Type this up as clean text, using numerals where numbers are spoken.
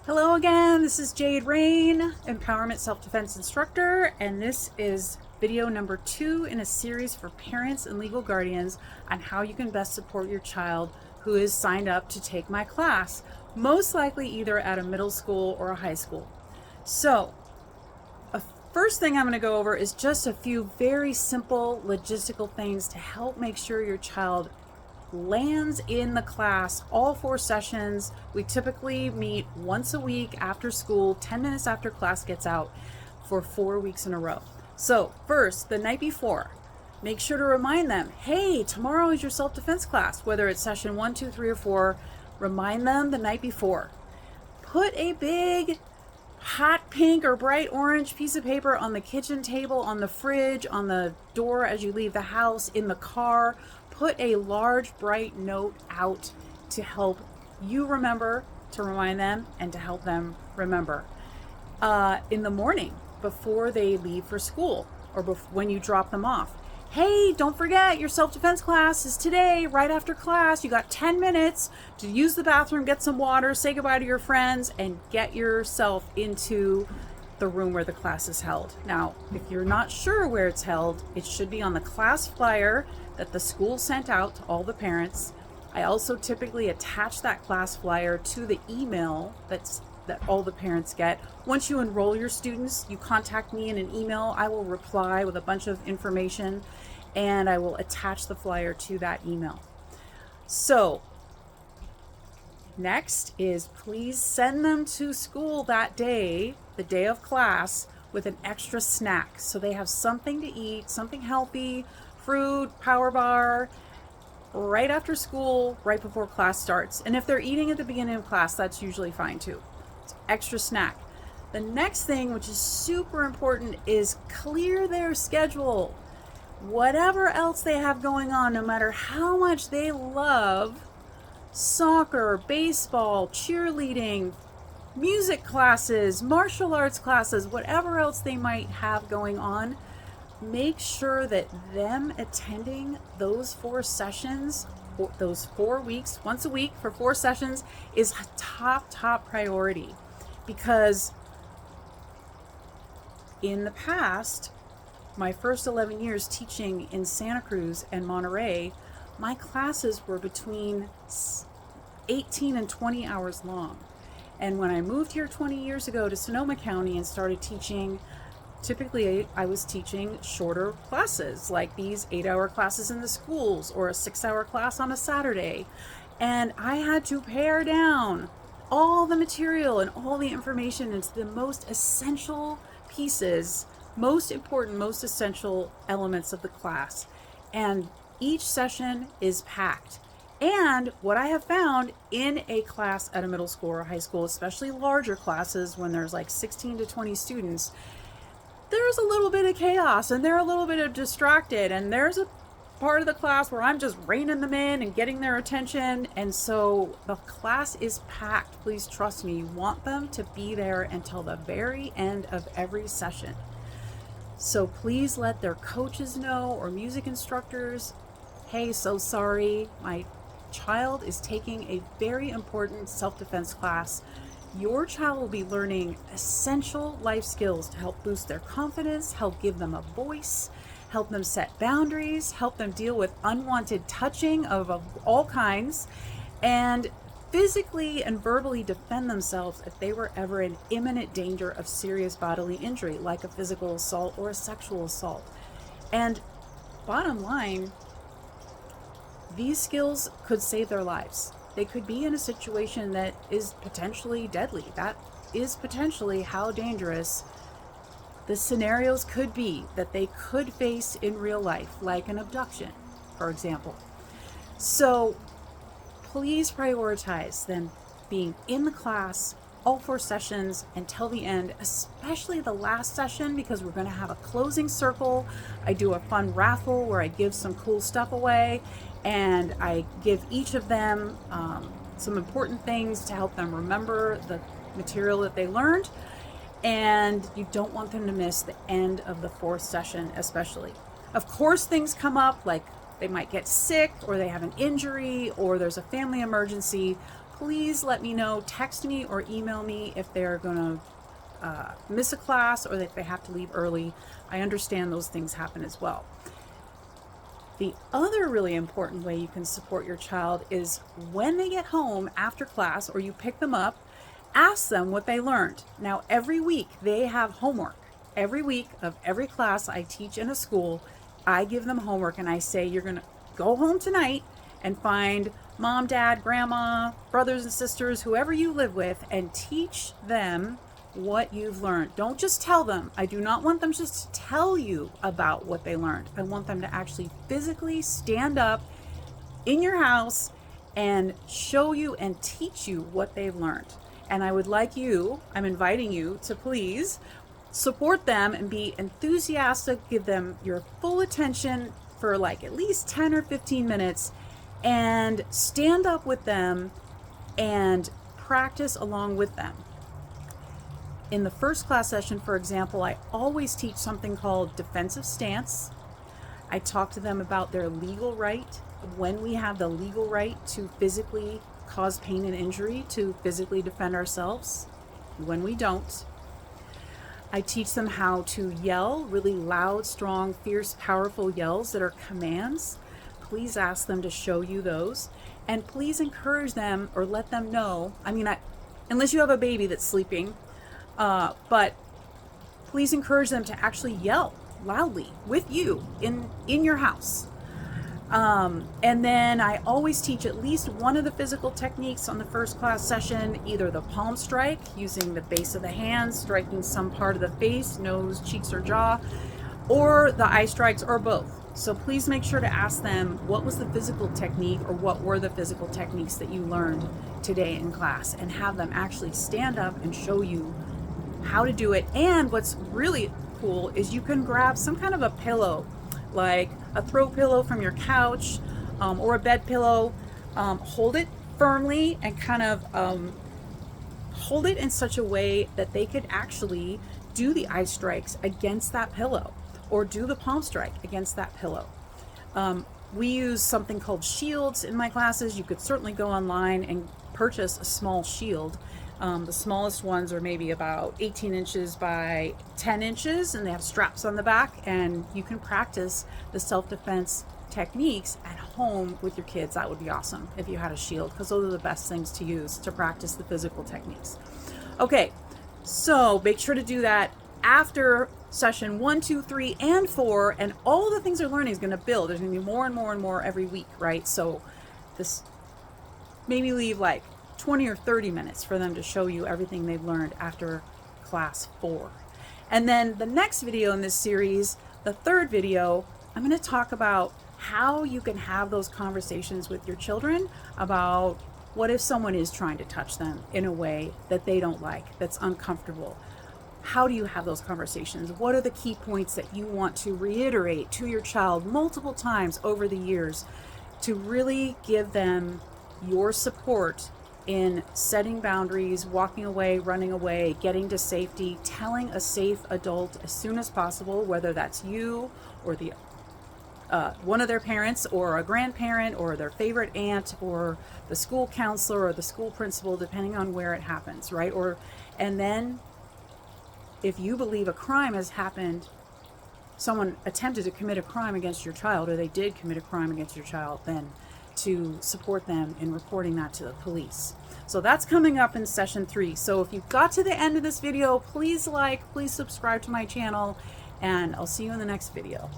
Hello again, this is Jade Rain, Empowerment Self-Defense Instructor, and this is video number 2 in a series for parents and legal guardians on how you can best support your child who is signed up to take my class, most likely either at a middle school or a high school. So, first thing I'm going to go over is just a few very simple logistical things to help make sure your child lands in the class all 4 sessions. We typically meet once a week after school, 10 minutes after class gets out, for 4 weeks in a row. So first, the night before, make sure to remind them, hey, tomorrow is your self-defense class, whether it's session 1, 2, 3, or 4. Remind them the night before. Put a big hot pink or bright orange piece of paper on the kitchen table, on the fridge, on the door as you leave the house, in the car. Put a large bright note out to help you remember, to remind them, and to help them remember. In the morning before they leave for school, or when you drop them off, hey, don't forget your self-defense class is today, right after class. You got 10 minutes to use the bathroom, get some water, say goodbye to your friends, and get yourself into the room where the class is held. Now, if you're not sure where it's held, it should be on the class flyer that the school sent out to all the parents. I also typically attach that class flyer to the email that all the parents get. Once you enroll your students, you contact me in an email. I will reply with a bunch of information and I will attach the flyer to that email. So next is please send them to school that day, the day of class, with an extra snack. So they have something to eat, something healthy, fruit, power bar, right after school, right before class starts. And if they're eating at the beginning of class, that's usually fine too. It's extra snack. The next thing, which is super important, is clear their schedule. Whatever else they have going on, no matter how much they love soccer, baseball, cheerleading, music classes, martial arts classes, whatever else they might have going on, make sure that them attending those 4 sessions, those 4 weeks, once a week for 4 sessions, is top priority. Because in the past, my first 11 years teaching in Santa Cruz and Monterey, my classes were between 18 and 20 hours long. And when I moved here 20 years ago to Sonoma County and started teaching, typically I was teaching shorter classes, like these 8-hour classes in the schools or a 6-hour class on a Saturday. And I had to pare down all the material and all the information into the most essential pieces, most important, most essential elements of the class. And each session is packed. And what I have found in a class at a middle school or a high school, especially larger classes when there's like 16 to 20 students, there's a little bit of chaos and they're a little bit of distracted, and there's a part of the class where I'm just reining them in and getting their attention, and so the class is packed. Please trust me, you want them to be there until the very end of every session. So please let their coaches know, or music instructors, hey, so sorry, my child is taking a very important self-defense class. Your child will be learning essential life skills to help boost their confidence, help give them a voice, help them set boundaries, help them deal with unwanted touching of all kinds, and physically and verbally defend themselves if they were ever in imminent danger of serious bodily injury, like a physical assault or a sexual assault. And bottom line, these skills could save their lives. They could be in a situation that is potentially deadly. That is potentially how dangerous the scenarios could be that they could face in real life, like an abduction, for example. So please prioritize them being in the class all 4 sessions until the end, especially the last session, because we're going to have a closing circle. I do a fun raffle where I give some cool stuff away, and I give each of them some important things to help them remember the material that they learned. And you don't want them to miss the end of the 4th session, especially. Of course, things come up, like they might get sick, or they have an injury, or there's a family emergency. please let me know, text me or email me if they're going to miss a class or if they have to leave early. I understand those things happen as well. The other really important way you can support your child is when they get home after class or you pick them up, ask them what they learned. Now, every week they have homework. Every week of every class I teach in a school, I give them homework and I say, you're going to go home tonight and find mom, dad, grandma, brothers and sisters, whoever you live with, and teach them what you've learned. Don't just tell them. I do not want them just to tell you about what they learned. I want them to actually physically stand up in your house and show you and teach you what they've learned. And I would like you, I'm inviting you to please support them and be enthusiastic, give them your full attention for like at least 10 or 15 minutes and stand up with them and practice along with them. In the first class session, for example, I always teach something called defensive stance. I talk to them about their legal right, when we have the legal right to physically cause pain and injury, to physically defend ourselves, when we don't. I teach them how to yell really loud, strong, fierce, powerful yells that are commands. Please ask them to show you those. And please encourage them or let them know, unless you have a baby that's sleeping, but please encourage them to actually yell loudly with you in your house. And then I always teach at least one of the physical techniques on the first class session, either the palm strike, using the base of the hand, striking some part of the face, nose, cheeks, or jaw, or the eye strikes, or both. So please make sure to ask them, what was the physical technique, or what were the physical techniques that you learned today in class, and have them actually stand up and show you how to do it. And what's really cool is you can grab some kind of a pillow, like a throw pillow from your couch, or a bed pillow, hold it firmly and kind of hold it in such a way that they could actually do the eye strikes against that pillow or do the palm strike against that pillow. We use something called shields in my classes. You could certainly go online and purchase a small shield. The smallest ones are maybe about 18 inches by 10 inches, and they have straps on the back, and you can practice the self-defense techniques at home with your kids. That would be awesome if you had a shield, because those are the best things to use to practice the physical techniques. Okay, so make sure to do that after session 1, 2, 3, and 4, and all the things they're learning is going to build. There's going to be more and more and more every week, right? So this maybe leave like 20 or 30 minutes for them to show you everything they've learned after class 4. And then the next video in this series, the third video, I'm going to talk about how you can have those conversations with your children about what if someone is trying to touch them in a way that they don't like, that's uncomfortable. How do you have those conversations? What are the key points that you want to reiterate to your child multiple times over the years to really give them your support in setting boundaries, walking away, running away, getting to safety, telling a safe adult as soon as possible, whether that's you or the one of their parents or a grandparent or their favorite aunt or the school counselor or the school principal, depending on where it happens, right? And then if you believe a crime has happened, someone attempted to commit a crime against your child, or they did commit a crime against your child, then to support them in reporting that to the police. So that's coming up in session 3. So if you got to the end of this video, please like, please subscribe to my channel, and I'll see you in the next video.